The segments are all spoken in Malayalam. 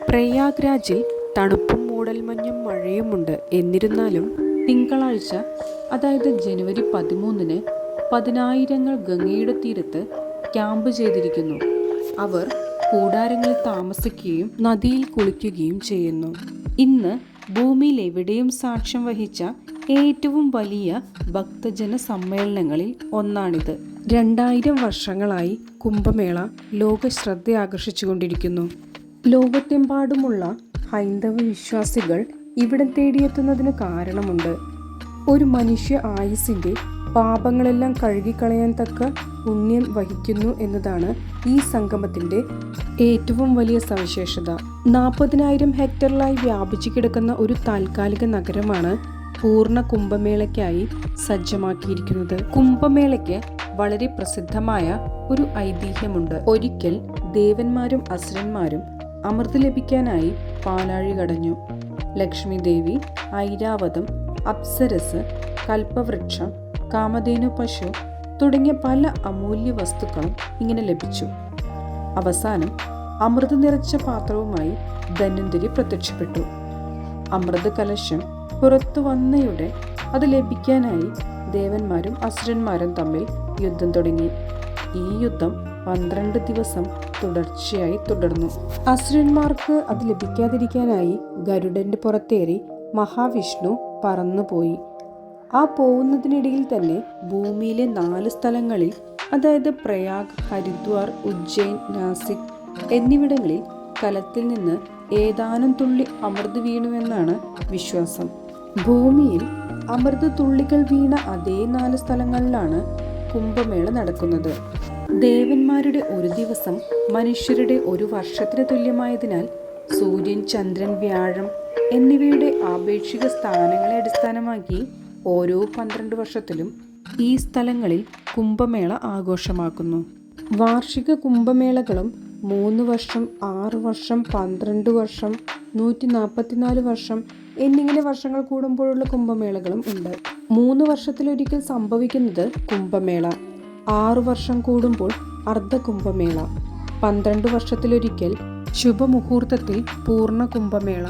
പ്രയാഗ്രാജിൽ തണുപ്പും മൂടൽമഞ്ഞും മഴയുമുണ്ട്. എന്നിരുന്നാലും തിങ്കളാഴ്ച, അതായത് ജനുവരി 13-ന് 10,000 ഗംഗയുടെ തീരത്ത് ക്യാമ്പ് ചെയ്തിരിക്കുന്നു. അവർ കൂടാരങ്ങളിൽ താമസിക്കുകയും നദിയിൽ കുളിക്കുകയും ചെയ്യുന്നു. ഇന്ന് ഭൂമിയിൽ എവിടെയും സാക്ഷ്യം വഹിച്ച ഏറ്റവും വലിയ ഭക്തജന സമ്മേളനങ്ങളിൽ ഒന്നാണിത്. 2000 വർഷങ്ങളായി കുംഭമേള ലോക ശ്രദ്ധ ആകർഷിച്ചുകൊണ്ടിരിക്കുന്നു. ലോകത്തെമ്പാടുമുള്ള ഹൈന്ദവ വിശ്വാസികൾ ഇവിടം തേടിയെത്തുന്നതിന് കാരണമുണ്ട്. ഒരു മനുഷ്യ ആയുസ്സിൻ്റെ പാപങ്ങളെല്ലാം കഴുകിക്കളയാൻ തക്ക പുണ്യം വഹിക്കുന്നു എന്നതാണ് ഈ സംഗമത്തിൻ്റെ ഏറ്റവും വലിയ സവിശേഷത. 40,000 ഹെക്ടറിലായി വ്യാപിച്ചു കിടക്കുന്ന ഒരു താൽക്കാലിക നഗരമാണ് പൂർണ്ണ കുംഭമേളയ്ക്കായി സജ്ജമാക്കിയിരിക്കുന്നത്. കുംഭമേളയ്ക്ക് വളരെ പ്രസിദ്ധമായ ഒരു ഐതിഹ്യമുണ്ട്. ഒരിക്കൽ ദേവന്മാരും അസുരന്മാരും അമൃത് ലഭിക്കാനായി പാലാഴി കടഞ്ഞു. ലക്ഷ്മി ദേവി, ഐരാവതം, അപ്സരസ്, കൽപ്പവൃക്ഷം, കാമധേനു പശു തുടങ്ങിയ പല അമൂല്യ വസ്തുക്കളും ഇങ്ങനെ ലഭിച്ചു. അവസാനം അമൃത് നിറച്ച പാത്രവുമായി ധന്വന്തരി പ്രത്യക്ഷപ്പെട്ടു. അമൃത കലശം പുറത്തു വന്നയുടെ അത് ലഭിക്കാനായി ദേവന്മാരും അസുരന്മാരും തമ്മിൽ യുദ്ധം തുടങ്ങി. ഈ യുദ്ധം 12 ദിവസം തുടർച്ചയായി തുടർന്നു. അസുരന്മാർക്ക് അത് ലഭിക്കാതിരിക്കാനായി ഗരുഡന്റെ പുറത്തേറി മഹാവിഷ്ണു പറന്നുപോയി. ആ പോകുന്നതിനിടയിൽ തന്നെ ഭൂമിയിലെ 4 സ്ഥലങ്ങളിൽ, അതായത് പ്രയാഗ്, ഹരിദ്വാർ, ഉജ്ജയിൻ, നാസിക് എന്നിവിടങ്ങളിൽ കലത്തിൽ നിന്ന് ഏതാനും തുള്ളി അമൃത് വീണുവെന്നാണ് വിശ്വാസം. ഭൂമിയിൽ അമൃത തുള്ളികൾ വീണ അതേ 4 സ്ഥലങ്ങളിലാണ് കുംഭമേള നടക്കുന്നത്. ദേവന്മാരുടെ ഒരു ദിവസം മനുഷ്യരുടെ ഒരു വർഷത്തിന് തുല്യമായതിനാൽ സൂര്യൻ, ചന്ദ്രൻ, വ്യാഴം എന്നിവയുടെ ആപേക്ഷിക സ്ഥാനങ്ങളെ അടിസ്ഥാനമാക്കി ഓരോ 12 വർഷത്തിലും ഈ സ്ഥലങ്ങളിൽ കുംഭമേള ആഘോഷമാക്കുന്നു. വാർഷിക കുംഭമേളകളും 3 വർഷം, 6 വർഷം, 12 വർഷം, 144 വർഷം എന്നിങ്ങനെ വർഷങ്ങൾ കൂടുമ്പോഴുള്ള കുംഭമേളകളും ഉണ്ട്. 3 വർഷത്തിലൊരിക്കൽ സംഭവിക്കുന്നത് കുംഭമേള, 6 വർഷം കൂടുമ്പോൾ അർദ്ധ കുംഭമേള, 12 വർഷത്തിലൊരിക്കൽ ശുഭമുഹൂർത്തത്തിൽ പൂർണ്ണ കുംഭമേള,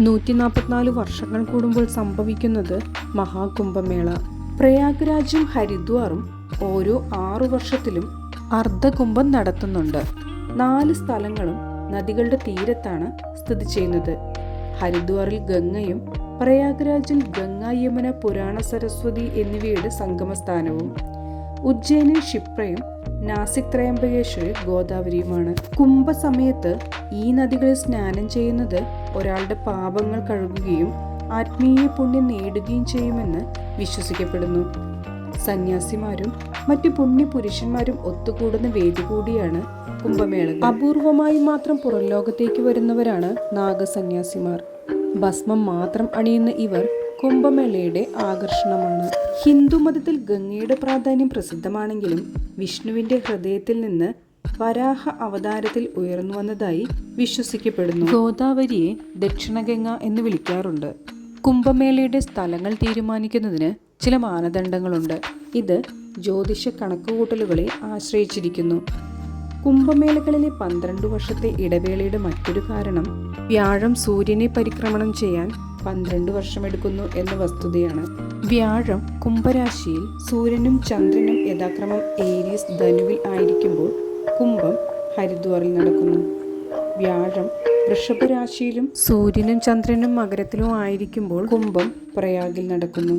144 വർഷങ്ങൾ കൂടുമ്പോൾ സംഭവിക്കുന്നത് മഹാകുംഭമേള. പ്രയാഗ്രാജും ഹരിദ്വാറും ഓരോ 6 വർഷത്തിലും അർദ്ധകുംഭം നടത്തുന്നുണ്ട്. 4 സ്ഥലങ്ങളും നദികളുടെ തീരത്താണ് സ്ഥിതി ചെയ്യുന്നത്. ഹരിദ്വാറിൽ ഗംഗയും പ്രയാഗ്രാജിൽ ഗംഗ, യമുന, പുരാണ, സരസ്വതി എന്നിവയുടെ സംഗമസ്ഥാനവും, ഉജ്ജയിനിൽ ക്ഷിപ്രയും നാസിക്, ത്രയംബകേശ്വരിൽ ഗോദാവരിയുമാണ്. കുംഭസമയത്ത് ഈ നദികളിൽ സ്നാനം ചെയ്യുന്നത് ഒരാളുടെ പാപങ്ങൾ കഴുകുകയും ആത്മീയ പുണ്യം നേടുകയും ചെയ്യുമെന്ന് വിശ്വസിക്കപ്പെടുന്നു. സന്യാസിമാരും മറ്റു പുണ്യപുരുഷന്മാരും ഒത്തുകൂടുന്ന വേദി കൂടിയാണ് കുംഭമേള. അപൂർവമായി മാത്രം പുറംലോകത്തേക്ക് വരുന്നവരാണ് നാഗസന്യാസിമാർ. ഭസ്മം മാത്രം അണിയുന്ന ഇവർ കുംഭമേളയുടെ ആകർഷണമാണ്. ഹിന്ദുമതത്തിൽ ഗംഗയുടെ പ്രാധാന്യം പ്രസിദ്ധമാണെങ്കിലും വിഷ്ണുവിന്റെ ഹൃദയത്തിൽ നിന്ന് വരാഹ അവതാരത്തിൽ ഉയർന്നു വന്നതായി വിശ്വസിക്കപ്പെടുന്നു. ഗോദാവരിയെ ദക്ഷിണഗംഗ എന്ന് വിളിക്കാറുണ്ട്. കുംഭമേളയുടെ സ്ഥലങ്ങൾ തീരുമാനിക്കുന്നതിന് ചില മാനദണ്ഡങ്ങളുണ്ട്. ഇത് ജ്യോതിഷ കണക്കുകൂട്ടലുകളെ ആശ്രയിച്ചിരിക്കുന്നു. കുംഭമേളകളിലെ 12 വർഷത്തെ ഇടവേളയുടെ മറ്റൊരു കാരണം വ്യാഴം സൂര്യനെ പരിക്രമണം ചെയ്യാൻ 12 വർഷമെടുക്കുന്നു എന്ന വസ്തുതയാണ്. വ്യാഴം കുംഭരാശിയിൽ സൂര്യനും ചന്ദ്രനും യഥാക്രമം ഏരീസ്, ധനുവിൽ ആയിരിക്കുമ്പോൾ കുംഭം ഹരിദ്വാറിൽ നടക്കുന്നു. വ്യാഴം വൃഷഭരാശിയിലും സൂര്യനും ചന്ദ്രനും മകരത്തിലും ആയിരിക്കുമ്പോൾ കുംഭം പ്രയാഗിൽ നടക്കുന്നു.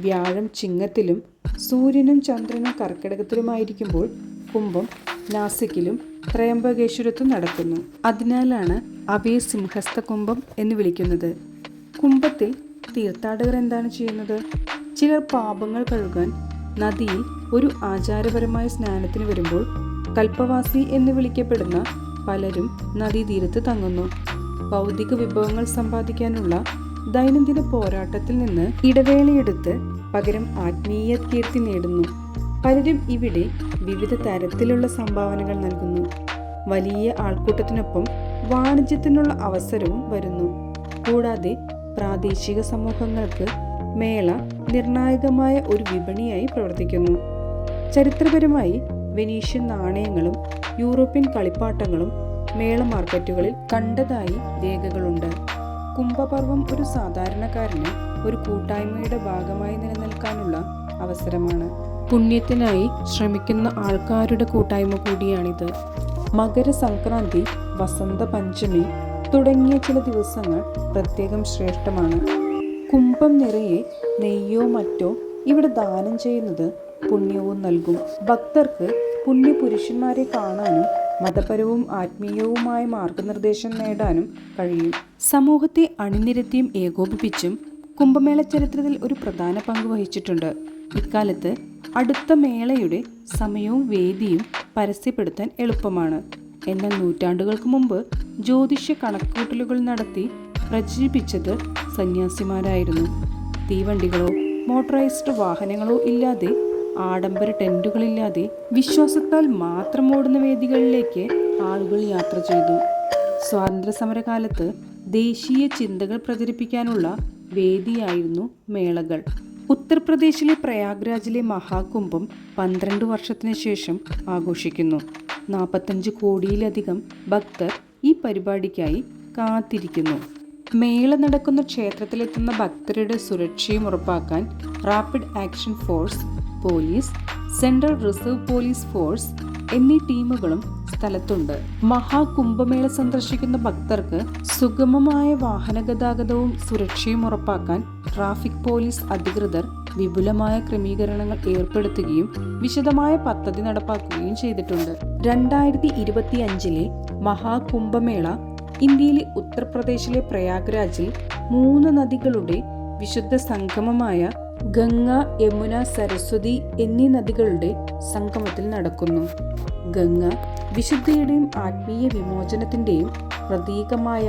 വ്യാഴം ചിങ്ങത്തിലും സൂര്യനും ചന്ദ്രനും കർക്കിടകത്തിലുമായിരിക്കുമ്പോൾ കുംഭം നാസിക്കിലും ത്രയംബകേശ്വരത്തും നടക്കുന്നു. അതിനാലാണ് അവയെ സിംഹസ്ഥ കുംഭം എന്ന് വിളിക്കുന്നത്. കുംഭത്തിൽ തീർത്ഥാടകർ എന്താണ് ചെയ്യുന്നത്? ചിലർ പാപങ്ങൾ കഴുകാൻ നദിയിൽ ഒരു ആചാരപരമായ സ്നാനത്തിന് വരുമ്പോൾ കൽപ്പവാസി എന്ന് വിളിക്കപ്പെടുന്ന പലരും നദീതീരത്ത് തങ്ങുന്നു. ഭൗതിക വിഭവങ്ങൾ സമ്പാദിക്കാനുള്ള ദൈനംദിന പോരാട്ടത്തിൽ നിന്ന് ഇടവേളയെടുത്ത് പകരം ആത്മീയ കീർത്തി നേടുന്നു. പലരും ഇവിടെ വിവിധ തരത്തിലുള്ള സംഭാവനകൾ നൽകുന്നു. വലിയ ആൾക്കൂട്ടത്തിനൊപ്പം വാണിജ്യത്തിനുള്ള അവസരവും വരുന്നു. കൂടാതെ പ്രാദേശിക സമൂഹങ്ങൾക്ക് മേള നിർണായകമായ ഒരു വിപണിയായി പ്രവർത്തിക്കുന്നു. ചരിത്രപരമായി വെനീഷ്യൻ നാണയങ്ങളും യൂറോപ്യൻ കളിപ്പാട്ടങ്ങളും മേള മാർക്കറ്റുകളിൽ കണ്ടതായി രേഖകളുണ്ട്. കുംഭപർവം ഒരു സാധാരണക്കാരന് ഒരു കൂട്ടായ്മയുടെ ഭാഗമായി നിലനിൽക്കാനുള്ള അവസരമാണ്. പുണ്യത്തിനായി ശ്രമിക്കുന്ന ആൾക്കാരുടെ കൂട്ടായ്മ കൂടിയാണിത്. മകരസംക്രാന്തി, വസന്ത പഞ്ചമി തുടങ്ങിയ ചില ദിവസങ്ങൾ പ്രത്യേകം ശ്രേഷ്ഠമാണ്. കുംഭം നിറയെ നെയ്യോ മറ്റോ ഇവിടെ ദാനം ചെയ്യുന്നത് പുണ്യവും നൽകും. ഭക്തർക്ക് പുണ്യപുരുഷന്മാരെ കാണാനും മതപരവും ആത്മീയവുമായ മാർഗനിർദ്ദേശം നേടാനും കഴിയും. സമൂഹത്തെ അണിനിരത്തിയും ഏകോപിപ്പിച്ചും കുംഭമേള ചരിത്രത്തിൽ ഒരു പ്രധാന പങ്ക് വഹിച്ചിട്ടുണ്ട്. ഇക്കാലത്ത് അടുത്ത മേളയുടെ സമയവും വേദിയും പരസ്യപ്പെടുത്താൻ എളുപ്പമാണ്. എന്നാൽ നൂറ്റാണ്ടുകൾക്ക് മുമ്പ് ജ്യോതിഷ കണക്കുകൂട്ടലുകൾ നടത്തി പ്രചരിപ്പിച്ചത് സന്യാസിമാരായിരുന്നു. തീവണ്ടികളോ മോട്ടറൈസ്ഡ് വാഹനങ്ങളോ ഇല്ലാതെ, ആഡംബര ടെന്റുകളില്ലാതെ വിശ്വാസത്താൽ മാത്രം ഓടുന്ന വേദികളിലേക്ക് ആളുകൾ യാത്ര ചെയ്തു. സ്വാതന്ത്ര്യ സമരകാലത്ത് ദേശീയ ചിന്തകൾ പ്രചരിപ്പിക്കാനുള്ള വേദിയായിരുന്നു മേളകൾ. ഉത്തർപ്രദേശിലെ പ്രയാഗ്രാജിലെ മഹാകുംഭം 12 വർഷത്തിന് ശേഷം ആഘോഷിക്കുന്നു. 45 കോടിയിലധികം ഭക്തർ ഈ പരിപാടിക്കായി കാത്തിരിക്കുന്നു. മേള നടക്കുന്ന ക്ഷേത്രത്തിലെത്തുന്ന ഭക്തരുടെ സുരക്ഷയും ഉറപ്പാക്കാൻ rapid action force, police, central reserve police force എന്നീ ടീമുകളും സ്ഥലത്തുണ്ട്. മഹാകുംഭമേള സന്ദർശിക്കുന്ന ഭക്തർക്ക് സുഗമമായ വാഹനഗതാഗതവും സുരക്ഷയും ഉറപ്പാക്കാൻ ട്രാഫിക് പോലീസ് അധികൃതർ വിപുലമായ ക്രമീകരണങ്ങൾ ഏർപ്പെടുത്തുകയും വിശദമായ പദ്ധതി നടപ്പാക്കുകയും ചെയ്തിട്ടുണ്ട്. 2025 മഹാകുംഭമേള ഇന്ത്യയിലെ ഉത്തർപ്രദേശിലെ പ്രയാഗ്രാജിൽ 3 നദികളുടെ വിശുദ്ധ സംഗമമായ ഗംഗ, യമുന, സരസ്വതി എന്നീ നദികളുടെ സംഗമത്തിൽ നടക്കുന്നു. ഗംഗ വിശുദ്ധിയുടെയും ആത്മീയ വിമോചനത്തിൻ്റെയും പ്രതീകമായ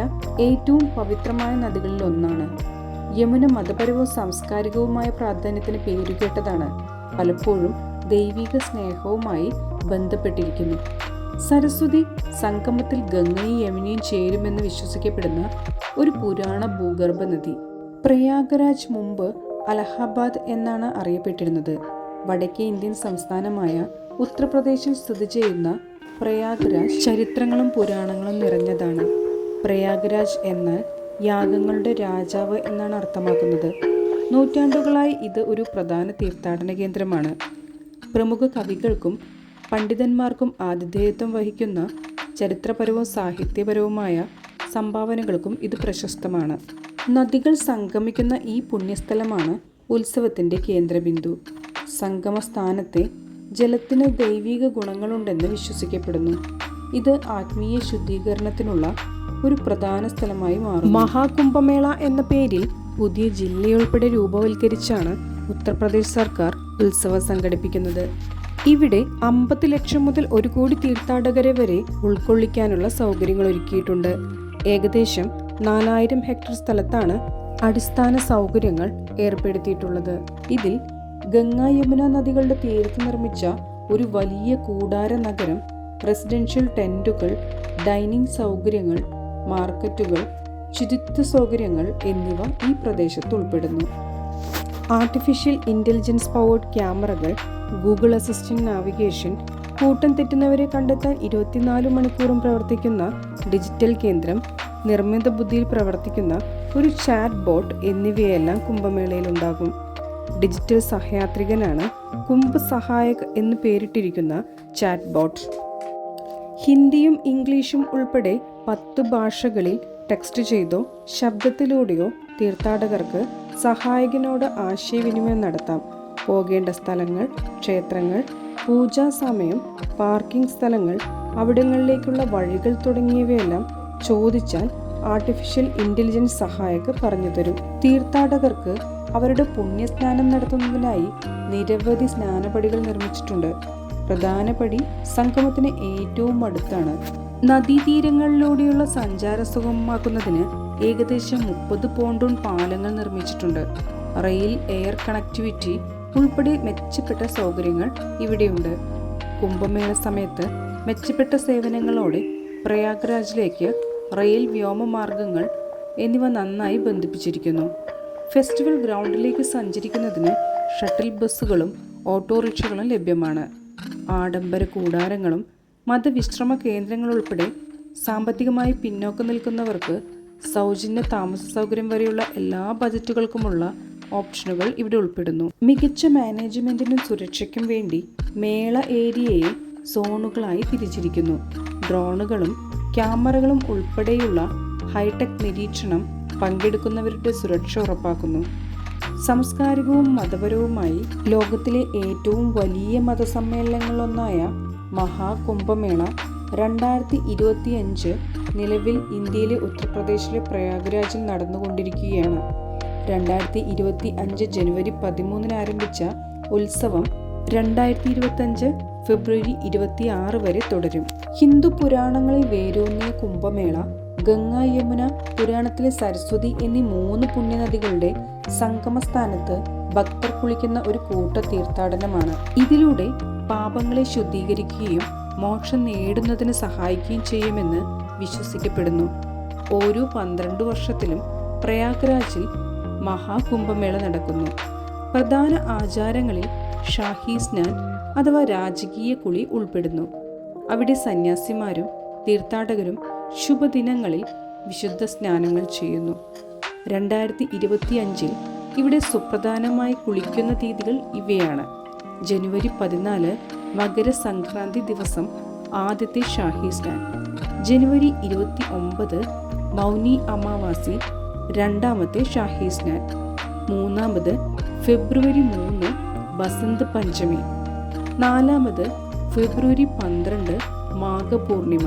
ഏറ്റവും പവിത്രമായ നദികളിൽ ഒന്നാണ്. യമുന മതപരവും സാംസ്കാരികവുമായ പ്രാധാന്യത്തിന് പേരുകേട്ടതാണ്. പലപ്പോഴും ദൈവിക സ്നേഹവുമായി ബന്ധപ്പെട്ടിരിക്കുന്നു. സരസ്വതി സംഗമത്തിൽ ഗംഗയും യമുനയും ചേരുമെന്ന് വിശ്വസിക്കപ്പെടുന്ന ഒരു പുരാണ ഭൂഗർഭ നദി. പ്രയാഗരാജ് മുമ്പ് അലഹബാദ് എന്നാണ് അറിയപ്പെട്ടിരുന്നത്. വടക്കേ ഇന്ത്യൻ സംസ്ഥാനമായ ഉത്തർപ്രദേശിൽ സ്ഥിതി ചെയ്യുന്ന പ്രയാഗ്രാജ് ചരിത്രങ്ങളും പുരാണങ്ങളും നിറഞ്ഞതാണ്. പ്രയാഗ്രാജ് എന്നാൽ യാഗങ്ങളുടെ രാജാവ് എന്നാണ് അർത്ഥമാക്കുന്നത്. നൂറ്റാണ്ടുകളായി ഇത് ഒരു പ്രധാന തീർത്ഥാടന കേന്ദ്രമാണ്. പ്രമുഖ കവികൾക്കും പണ്ഡിതന്മാർക്കും ആതിഥേയത്വം വഹിക്കുന്ന ചരിത്രപരവും സാഹിത്യപരവുമായ സംഭാവനകൾക്കും ഇത് പ്രശസ്തമാണ്. നദികൾ സംഗമിക്കുന്ന ഈ പുണ്യസ്ഥലമാണ് ഉത്സവത്തിൻ്റെ കേന്ദ്രബിന്ദു. സംഗമ സ്ഥാനത്തെ ജലത്തിന് ദൈവിക ഗുണങ്ങളുണ്ടെന്ന് വിശ്വസിക്കപ്പെടുന്നു. ഇത് ആത്മീയ ശുദ്ധീകരണത്തിനുള്ള ഒരു പ്രധാന സ്ഥലമായി മാറും. മഹാകുംഭമേള എന്ന പേരിൽ പുതിയ ജില്ലയുൾപ്പെടെ രൂപവൽക്കരിച്ചാണ് ഉത്തർപ്രദേശ് സർക്കാർ ഉത്സവം സംഘടിപ്പിക്കുന്നത്. ഇവിടെ 50 ലക്ഷം മുതൽ 1 കോടി തീർത്ഥാടകരെ വരെ ഉൾക്കൊള്ളിക്കാനുള്ള സൗകര്യങ്ങൾ ഒരുക്കിയിട്ടുണ്ട്. ഏകദേശം 4000 ഹെക്ടർ സ്ഥലത്താണ് അടിസ്ഥാന സൗകര്യങ്ങൾ ഏർപ്പെടുത്തിയിട്ടുള്ളത്. ഇതിൽ ഗംഗ, യമുന നദികളുടെ തീരത്ത് നിർമ്മിച്ച ഒരു വലിയ കൂടാര നഗരം, റെസിഡൻഷ്യൽ ടെന്റുകൾ, ഡൈനിങ് സൗകര്യങ്ങൾ, മാർക്കറ്റുകൾ, ശുചിത്വ സൗകര്യങ്ങൾ എന്നിവ ഈ പ്രദേശത്ത് ഉൾപ്പെടുന്നു. ആർട്ടിഫിഷ്യൽ ഇന്റലിജൻസ് പവേർഡ് ക്യാമറകൾ, ഗൂഗിൾ അസിസ്റ്റന്റ് നാവിഗേഷൻ, കൂട്ടം തെറ്റുന്നവരെ കണ്ടെത്താൻ 24 മണിക്കൂറും പ്രവർത്തിക്കുന്ന ഡിജിറ്റൽ കേന്ദ്രം, നിർമ്മിത ബുദ്ധിയിൽ പ്രവർത്തിക്കുന്ന ഒരു ചാറ്റ് ബോട്ട് എന്നിവയെല്ലാം കുംഭമേളയിൽ ഉണ്ടാകും. ഡിജിറ്റൽ സഹയാത്രികനാണ് കുംഭ് സഹായക് എന്ന് പേരിട്ടിരിക്കുന്ന ചാറ്റ് ബോട്ട്. ഹിന്ദിയും ഇംഗ്ലീഷും ഉൾപ്പെടെ 10 ഭാഷകളിൽ ടെക്സ്റ്റ് ചെയ്തോ ശബ്ദത്തിലൂടെയോ തീർത്ഥാടകർക്ക് സഹായകനോട് ആശയവിനിമയം നടത്താം. പോകേണ്ട സ്ഥലങ്ങൾ, ക്ഷേത്രങ്ങൾ, പൂജാ സമയം, പാർക്കിംഗ് സ്ഥലങ്ങൾ, അവിടങ്ങളിലേക്കുള്ള വഴികൾ തുടങ്ങിയവയെല്ലാം ചോദിച്ചാൽ ആർട്ടിഫിഷ്യൽ ഇന്റലിജൻസ് സഹായക് പറഞ്ഞു തരും. തീർത്ഥാടകർക്ക് അവരുടെ പുണ്യസ്നാനം നടത്തുന്നതിനായി നിരവധി സ്നാനപടികൾ നിർമ്മിച്ചിട്ടുണ്ട്. പ്രധാന പടി സംഗമത്തിന് ഏറ്റവും അടുത്താണ്. നദീതീരങ്ങളിലൂടെയുള്ള സഞ്ചാരം സുഗമമാക്കുന്നതിന് ഏകദേശം 30 പോണ്ടൂൺ പാലങ്ങൾ നിർമ്മിച്ചിട്ടുണ്ട്. റെയിൽ, എയർ കണക്ടിവിറ്റി ഉൾപ്പെടെ മെച്ചപ്പെട്ട സൗകര്യങ്ങൾ ഇവിടെയുണ്ട്. കുംഭമേള സമയത്ത് മെച്ചപ്പെട്ട സേവനങ്ങളോടെ പ്രയാഗ്രാജിലേക്ക് റെയിൽ, വ്യോമമാർഗങ്ങൾ എന്നിവ നന്നായി ബന്ധിപ്പിച്ചിരിക്കുന്നു. ഫെസ്റ്റിവൽ ഗ്രൗണ്ടിലേക്ക് സഞ്ചരിക്കുന്നതിന് ഷട്ടിൽ ബസ്സുകളും ഓട്ടോറിക്ഷകളും ലഭ്യമാണ്. ആഡംബര കൂടാരങ്ങളും മതവിശ്രമ കേന്ദ്രങ്ങളുൾപ്പെടെ സാമ്പത്തികമായി പിന്നോക്കം നിൽക്കുന്നവർക്ക് സൗജന്യ താമസ സൗകര്യം വരെയുള്ള എല്ലാ ബജറ്റുകൾക്കുമുള്ള ഓപ്ഷനുകൾ ഇവിടെ ഉൾപ്പെടുന്നു. മികച്ച മാനേജ്മെന്റിനും സുരക്ഷയ്ക്കും വേണ്ടി മേള ഏരിയയെ സോണുകളായി തിരിച്ചിരിക്കുന്നു. ഡ്രോണുകളും ക്യാമറകളും ഉൾപ്പെടെയുള്ള ഹൈടെക് നിരീക്ഷണം പങ്കെടുക്കുന്നവരുടെ സുരക്ഷ ഉറപ്പാക്കുന്നു. സാംസ്കാരികവും മതപരവുമായി ലോകത്തിലെ ഏറ്റവും വലിയ മതസമ്മേളനങ്ങളിലൊന്നായ മഹാകുംഭമേള 2025 നിലവിൽ ഇന്ത്യയിലെ ഉത്തർപ്രദേശിലെ പ്രയാഗ്രാജിൽ നടന്നുകൊണ്ടിരിക്കുകയാണ്. 2025 ജനുവരി 13 ആരംഭിച്ച ഉത്സവം 2025 ഫെബ്രുവരി 26 വരെ തുടരും. ഹിന്ദു പുരാണങ്ങളിൽ വേരൂന്നിയ കുംഭമേള ഗംഗ, യമുന, പുരാണത്തിലെ സരസ്വതി എന്നീ 3 പുണ്യനദികളുടെ സംഗമസ്ഥാനത്ത് ഭക്തർ കുളിക്കുന്ന ഒരു കൂട്ട തീർത്ഥാടനമാണ്. ഇതിലൂടെ പാപങ്ങളെ ശുദ്ധീകരിക്കുകയും മോക്ഷം നേടുന്നതിന് സഹായിക്കുകയും ചെയ്യുമെന്ന് വിശ്വസിക്കപ്പെടുന്നു. ഓരോ 12 വർഷത്തിലും പ്രയാഗ്രാജിൽ മഹാകുംഭമേള നടക്കുന്നു. പ്രധാന ആചാരങ്ങളിൽ ഷാഹി സ്നാൻ അഥവാ രാജകീയ കുളി ഉൾപ്പെടുന്നു. അവിടെ സന്യാസിമാരും തീർത്ഥാടകരും ശുഭദിനങ്ങളിൽ വിശുദ്ധ സ്നാനങ്ങൾ ചെയ്യുന്നു. 2025 ഇവിടെ സുപ്രധാനമായി കുളിക്കുന്ന തീയതികൾ ഇവയാണ്: ജനുവരി 14 മകരസംക്രാന്തി ദിവസം ആദ്യത്തെ ഷാഹി സ്നാൻ, ജനുവരി 29 മൗനി അമാവാസി രണ്ടാമത്തെ ഷാഹി സ്നാൻ, മൂന്നാമത് ഫെബ്രുവരി 3 ബസന്ത് പഞ്ചമി, നാലാമത് ഫെബ്രുവരി 12 മാഘപൂർണിമ,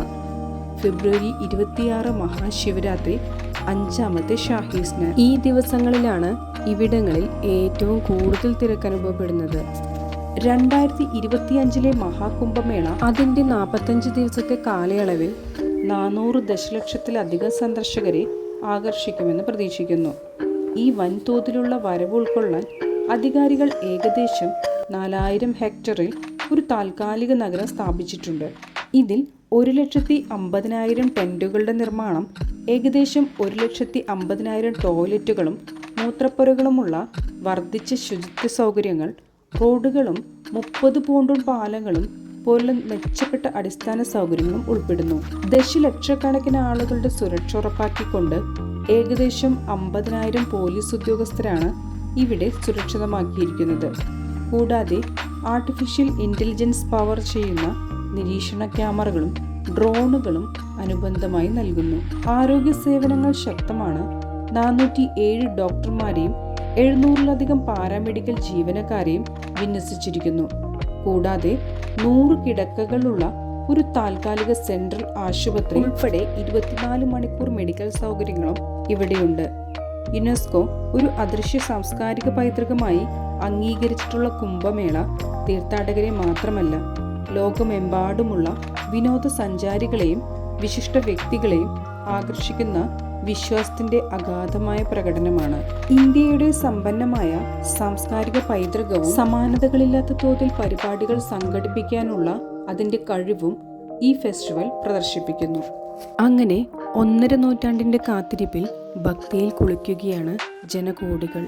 ഫെബ്രുവരി 26 മഹാശിവരാത്രി അഞ്ചാമത്തെ ഷാഹി സ്നാൻ. ഈ ദിവസങ്ങളിലാണ് ഇവിടങ്ങളിൽ ഏറ്റവും കൂടുതൽ തിരക്ക് അനുഭവപ്പെടുന്നത്. 2025 മഹാകുംഭമേള അതിൻ്റെ 45 ദിവസത്തെ കാലയളവിൽ 400 ദശലക്ഷത്തിലധികം സന്ദർശകരെ ആകർഷിക്കുമെന്ന് പ്രതീക്ഷിക്കുന്നു. ഈ വൻതോതിലുള്ള വരവ് ഉൾക്കൊള്ളാൻ അധികാരികൾ ഏകദേശം 4000 ഹെക്ടറിൽ ഒരു താൽക്കാലിക നഗരം സ്ഥാപിച്ചിട്ടുണ്ട്. ഇതിൽ 1,50,000 ടെന്റുകളുടെ നിർമ്മാണം, ഏകദേശം 1,50,000 ടോയ്ലറ്റുകളും മൂത്രപ്പുരകളുമുള്ള വർദ്ധിച്ച ശുചിത്വ സൗകര്യങ്ങൾ, റോഡുകളും 30 പോണ്ടൂൺ പാലങ്ങളും പോലുള്ള മെച്ചപ്പെട്ട അടിസ്ഥാന സൗകര്യങ്ങളും ഉൾപ്പെടുന്നു. ദശലക്ഷക്കണക്കിന് ആളുകളുടെ സുരക്ഷ ഉറപ്പാക്കിക്കൊണ്ട് ഏകദേശം 50,000 പോലീസ് ഉദ്യോഗസ്ഥരാണ് ഇവിടെ സുരക്ഷിതമാക്കിയിരിക്കുന്നത്. കൂടാതെ ആർട്ടിഫിഷ്യൽ ഇന്റലിജൻസ് പവർ ചെയ്യുന്ന നിരീക്ഷണ ക്യാമറകളും ഡ്രോണുകളും അനുബന്ധമായി നൽകുന്നു. ആരോഗ്യ സേവനങ്ങൾ ശക്തമാണ്. 407 ഡോക്ടർമാരെയും 700-ലധികം പാരാമെഡിക്കൽ ജീവനക്കാരെയും വിന്യസിച്ചിരിക്കുന്നു. കൂടാതെ 100 കിടക്കകളുള്ള ഒരു താൽക്കാലിക സെൻട്രൽ ആശുപത്രി ഉൾപ്പെടെ 24 മണിക്കൂർ മെഡിക്കൽ സൗകര്യങ്ങളും ഇവിടെയുണ്ട്. യുനെസ്കോ ഒരു അദൃശ്യ സാംസ്കാരിക പൈതൃകമായി അംഗീകരിച്ചിട്ടുള്ള കുംഭമേള തീർത്ഥാടകരെ മാത്രമല്ല, ലോകമെമ്പാടുമുള്ള വിനോദസഞ്ചാരികളെയും വിശിഷ്ട വ്യക്തികളെയും ആകർഷിക്കുന്ന വിശ്വാസത്തിന്റെ അഗാധമായ പ്രകടനമാണ്. ഇന്ത്യയുടെ സമ്പന്നമായ സാംസ്കാരിക പൈതൃകവും സമാനതകളില്ലാത്ത തോതിൽ പരിപാടികൾ സംഘടിപ്പിക്കാനുള്ള അതിന്റെ കഴിവും ഈ ഫെസ്റ്റിവൽ പ്രദർശിപ്പിക്കുന്നു. അങ്ങനെ 1.5 നൂറ്റാണ്ടിന്റെ കാത്തിരിപ്പിൽ ഭക്തിയിൽ കുളിക്കുകയാണ് ജനകോടികൾ.